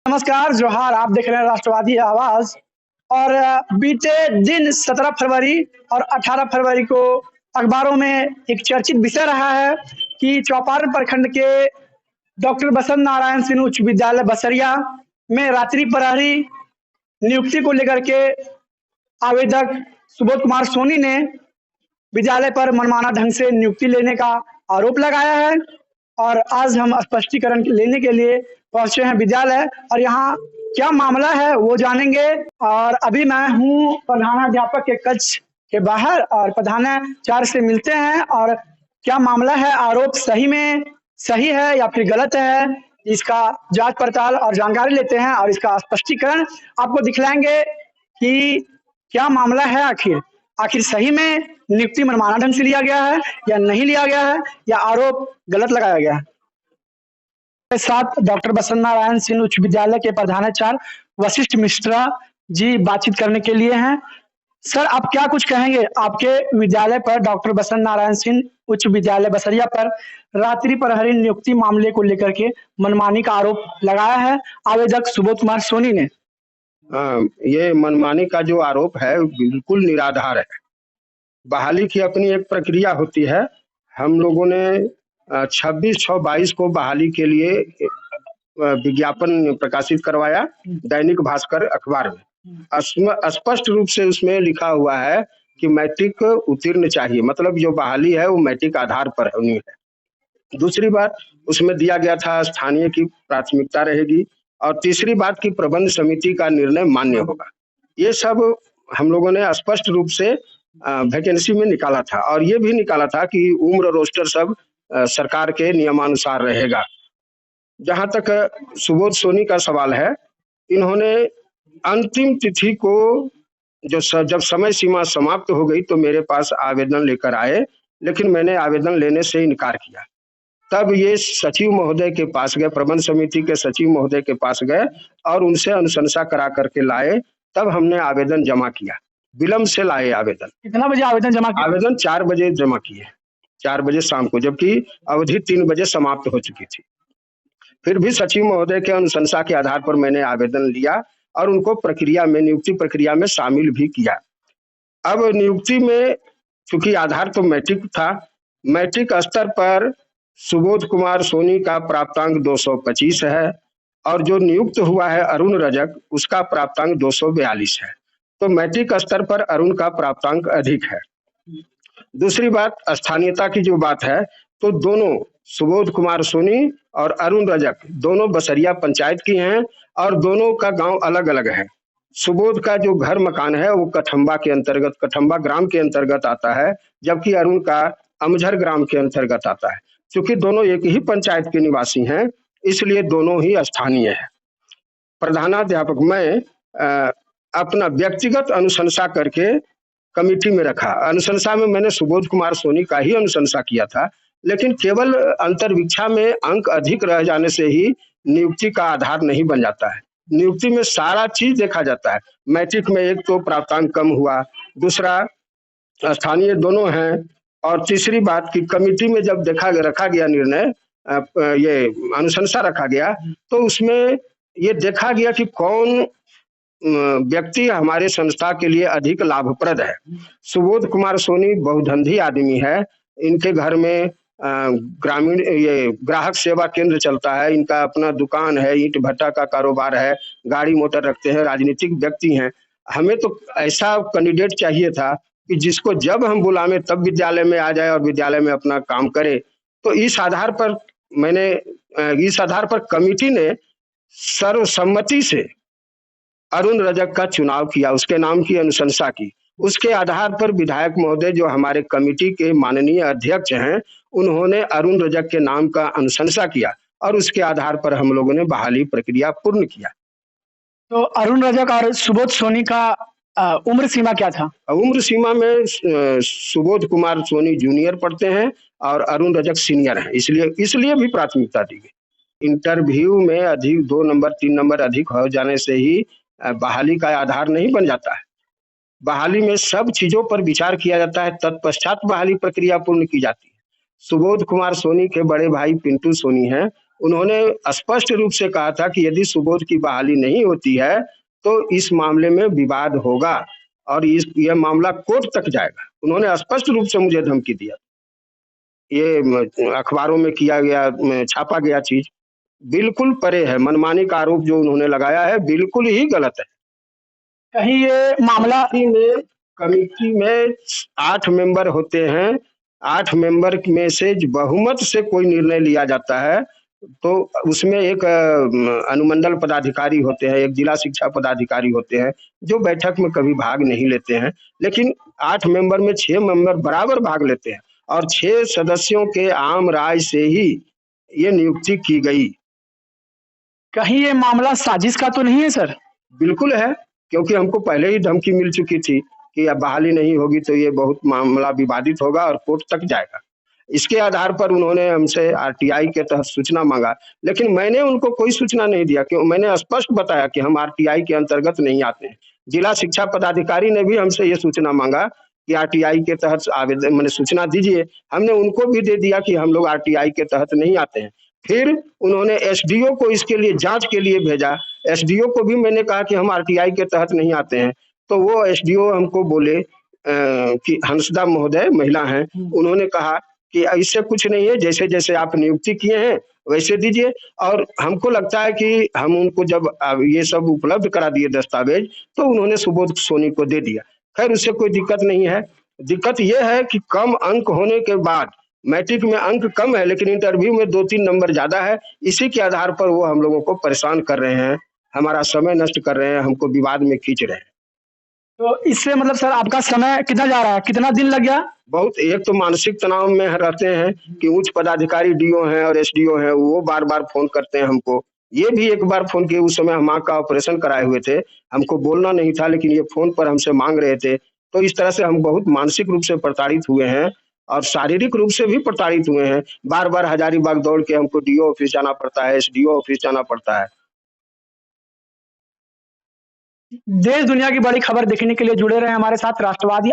नमस्कार, जोहार। आप देख रहे हैं राष्ट्रवादी आवाज। और बीते दिन 17 फरवरी और 18 फरवरी को अखबारों में एक चर्चित विषय रहा है कि चौपारण प्रखंड के डॉक्टर बसंत नारायण सिंह उच्च विद्यालय बसरिया में रात्रि प्रहरी नियुक्ति को लेकर के आवेदक सुबोध कुमार सोनी ने विद्यालय पर मनमाना ढंग से नियुक्ति लेने का आरोप लगाया है। और आज हम स्पष्टीकरण लेने के लिए पहुंचे हैं विद्यालय, और यहाँ क्या मामला है वो जानेंगे। और अभी मैं हूँ प्रधानाध्यापक के कक्ष के बाहर, और प्रधानाचार्य से मिलते हैं और क्या मामला है, आरोप सही में सही है या फिर गलत है, इसका जांच पड़ताल और जानकारी लेते हैं और इसका स्पष्टीकरण आपको दिखलाएंगे कि क्या मामला है। आखिर सही में नियुक्ति मनमाना ढंग से लिया गया है या नहीं लिया गया है, या आरोप गलत लगाया गया है। के साथ डॉक्टर बसंत नारायण सिंह उच्च विद्यालय के प्रधानाचार्य वशिष्ठ मिश्रा जी बातचीत करने के लिए हैं। सर, आप क्या कुछ कहेंगे? आपके विद्यालय पर, डॉक्टर बसंत नारायण सिंह उच्च विद्यालय बसरिया पर रात्रि प्रहरी नियुक्ति मामले को लेकर के मनमानी का आरोप लगाया है आवेदक सुबोध कुमार सोनी ने। ये मनमानी का जो आरोप है बिल्कुल निराधार है। बहाली की अपनी एक प्रक्रिया होती है। हम लोगों ने 26/6/22 को बहाली के लिए विज्ञापन प्रकाशित करवाया दैनिक भास्कर अखबार में। स्पष्ट रूप से उसमें लिखा हुआ है कि मैट्रिक उत्तीर्ण चाहिए, मतलब जो बहाली है वो मैट्रिक आधार पर होनी है। दूसरी बात, उसमें दिया गया था स्थानीय की प्राथमिकता रहेगी, और तीसरी बात की प्रबंध समिति का निर्णय मान्य होगा। ये सब हम लोगों ने स्पष्ट रूप से वैकेंसी में निकाला था, और ये भी निकाला था कि उम्र रोस्टर सब सरकार के नियमानुसार रहेगा। जहां तक सुबोध सोनी का सवाल है, इन्होंने अंतिम तिथि को जब समय सीमा समाप्त हो गई तो मेरे पास आवेदन लेकर आए, लेकिन मैंने आवेदन लेने से इनकार किया। तब ये सचिव महोदय के पास गए, प्रबंध समिति के सचिव महोदय के पास गए और उनसे अनुशंसा करा करके लाए। तब हमने आवेदन जमा किया, विलम्ब से लाए आवेदन। कितना बजे आवेदन जमा किया? आवेदन 4 बजे जमा किए, 4 बजे शाम को, जबकि अवधि 3 बजे समाप्त हो चुकी थी। फिर भी सचिव महोदय के अनुशंसा के आधार पर मैंने आवेदन लिया और उनको नियुक्ति प्रक्रिया में शामिल भी किया। अब नियुक्ति में चूंकि आधार तो मैट्रिक था, मैट्रिक स्तर पर सुबोध कुमार सोनी का प्राप्तांक 225 है, और जो नियुक्त हुआ है अरुण रजक, उसका प्राप्तांक 242 है। तो मैट्रिक स्तर पर अरुण का प्राप्तांक अधिक है। दूसरी बात, स्थानीयता की जो बात है, तो दोनों सुबोध कुमार सोनी और अरुण रजक दोनों बसरिया पंचायत की हैं, और दोनों का गांव अलग अलग है। सुबोध का जो घर मकान है वो कठम्बा ग्राम के अंतर्गत आता है, जबकि अरुण का अमझर ग्राम के अंतर्गत आता है। क्योंकि दोनों एक ही पंचायत के निवासी हैं, इसलिए दोनों ही स्थानीय है। प्रधानाध्यापक मैं अपना व्यक्तिगत अनुशंसा करके कमेटी में रखा। अनुशंसा में मैंने सुबोध कुमार सोनी का ही अनुशंसा किया था, लेकिन केवल अंतर्वीक्षा में अंक अधिक रह जाने से ही नियुक्ति का आधार नहीं बन जाता है। नियुक्ति में सारा चीज देखा जाता है। मैट्रिक में एक तो प्राप्तांक कम हुआ, दूसरा स्थानीय दोनों हैं, और तीसरी बात कि कमेटी में जब रखा गया निर्णय, ये अनुशंसा रखा गया, तो उसमें ये देखा गया कि कौन व्यक्ति हमारे संस्था के लिए अधिक लाभप्रद है। सुबोध कुमार सोनी बहुधंधी आदमी है। इनके घर में ग्रामीण ये ग्राहक सेवा केंद्र चलता है, इनका अपना दुकान है, ईंट भट्टा का कारोबार है, गाड़ी मोटर रखते हैं, राजनीतिक व्यक्ति हैं। हमें तो ऐसा कैंडिडेट चाहिए था कि जिसको जब हम बुलावें तब विद्यालय में आ जाए और विद्यालय में अपना काम करे। तो इस आधार पर कमेटी ने सर्वसम्मति से अरुण रजक का चुनाव किया, उसके नाम की अनुशंसा की। उसके आधार पर विधायक महोदय जो हमारे कमेटी के माननीय अध्यक्ष हैं, उन्होंने अरुण रजक के नाम का अनुशंसा किया, और उसके आधार पर हम लोगों ने बहाली प्रक्रिया पूर्ण किया। तो अरुण रजक और सुबोध सोनी का उम्र सीमा क्या था? उम्र सीमा में सुबोध कुमार सोनी जूनियर पढ़ते हैं और अरुण रजक सीनियर हैं, इसलिए भी प्राथमिकता दी गई। इंटरव्यू में अधिक 2 नंबर 3 नंबर अधिक हो जाने से ही बहाली का आधार नहीं बन जाता है। बहाली में सब चीजों पर विचार किया जाता है, तत्पश्चात बहाली प्रक्रिया पूर्ण की जाती है। सुबोध कुमार सोनी के बड़े भाई पिंटू सोनी हैं, उन्होंने स्पष्ट रूप से कहा था कि यदि सुबोध की बहाली नहीं होती है तो इस मामले में विवाद होगा और यह मामला कोर्ट तक जाएगा। उन्होंने स्पष्ट रूप से मुझे धमकी दिया। ये अखबारों में किया गया, छापा गया चीज बिल्कुल परे है। मनमानी का आरोप जो उन्होंने लगाया है बिल्कुल ही गलत है। कहीं ये मामला कमेटी में 8 मेंबर होते हैं, 8 मेंबर में से बहुमत से कोई निर्णय लिया जाता है तो उसमें एक अनुमंडल पदाधिकारी होते हैं, एक जिला शिक्षा पदाधिकारी होते हैं जो बैठक में कभी भाग नहीं लेते हैं, लेकिन 8 मेंबर में 6 मेंबर बराबर भाग लेते हैं और 6 सदस्यों के आम राय से ही ये नियुक्ति की गई। कहीं ये मामला साजिश का तो नहीं है सर? बिल्कुल है, क्योंकि हमको पहले ही धमकी मिल चुकी थी कि अब बहाली नहीं होगी तो ये बहुत मामला विवादित होगा और कोर्ट तक जाएगा। इसके आधार पर उन्होंने हमसे आरटीआई के तहत सूचना मांगा, लेकिन मैंने उनको कोई सूचना नहीं दिया। क्यों? मैंने स्पष्ट बताया कि हम आरटीआई के अंतर्गत नहीं आते हैं। जिला शिक्षा पदाधिकारी ने भी हमसे ये सूचना मांगा कि आरटीआई के तहत आवेदन मैंने सूचना दीजिए। हमने उनको भी दे दिया कि हम लोग आरटीआई के तहत नहीं आते हैं। फिर उन्होंने एसडीओ को इसके लिए जांच के लिए भेजा। एसडीओ को भी मैंने कहा कि हम आरटीआई के तहत नहीं आते हैं, तो वो एसडीओ हमको बोले कि हंसदा महोदय महिला हैं, उन्होंने कहा कि इससे कुछ नहीं है, जैसे जैसे आप नियुक्ति किए हैं वैसे दीजिए। और हमको लगता है कि हम उनको जब ये सब उपलब्ध करा दिए दस्तावेज तो उन्होंने सुबोध सोनी को दे दिया। खैर उससे कोई दिक्कत नहीं है। दिक्कत ये है कि कम अंक होने के बाद, मैट्रिक में अंक कम है लेकिन इंटरव्यू में 2-3 नंबर ज्यादा है, इसी के आधार पर वो हम लोगों को परेशान कर रहे हैं, हमारा समय नष्ट कर रहे हैं, हमको विवाद में खींच रहे हैं। तो इससे मतलब सर आपका समय कितना जा रहा है? कितना दिन लग गया? बहुत। एक तो मानसिक तनाव में रहते हैं कि उच्च पदाधिकारी डीओ हैं और एसडीओ हैं, वो बार-बार फोन करते हैं हमको। ये भी एक बार फोन किए, उस समय हम आँख का ऑपरेशन कराए हुए थे, हमको बोलना नहीं था लेकिन ये फोन पर हमसे मांग रहे थे। तो इस तरह से हम बहुत मानसिक रूप से प्रताड़ित हुए हैं और शारीरिक रूप से भी प्रताड़ित हुए हैं। बार-बार हजारीबाग दौड़ के हमको डीओ ऑफिस जाना पड़ता है, एसडीओ ऑफिस जाना पड़ता है। देश दुनिया की बड़ी खबर देखने के लिए जुड़े रहे हमारे साथ। राष्ट्रवादी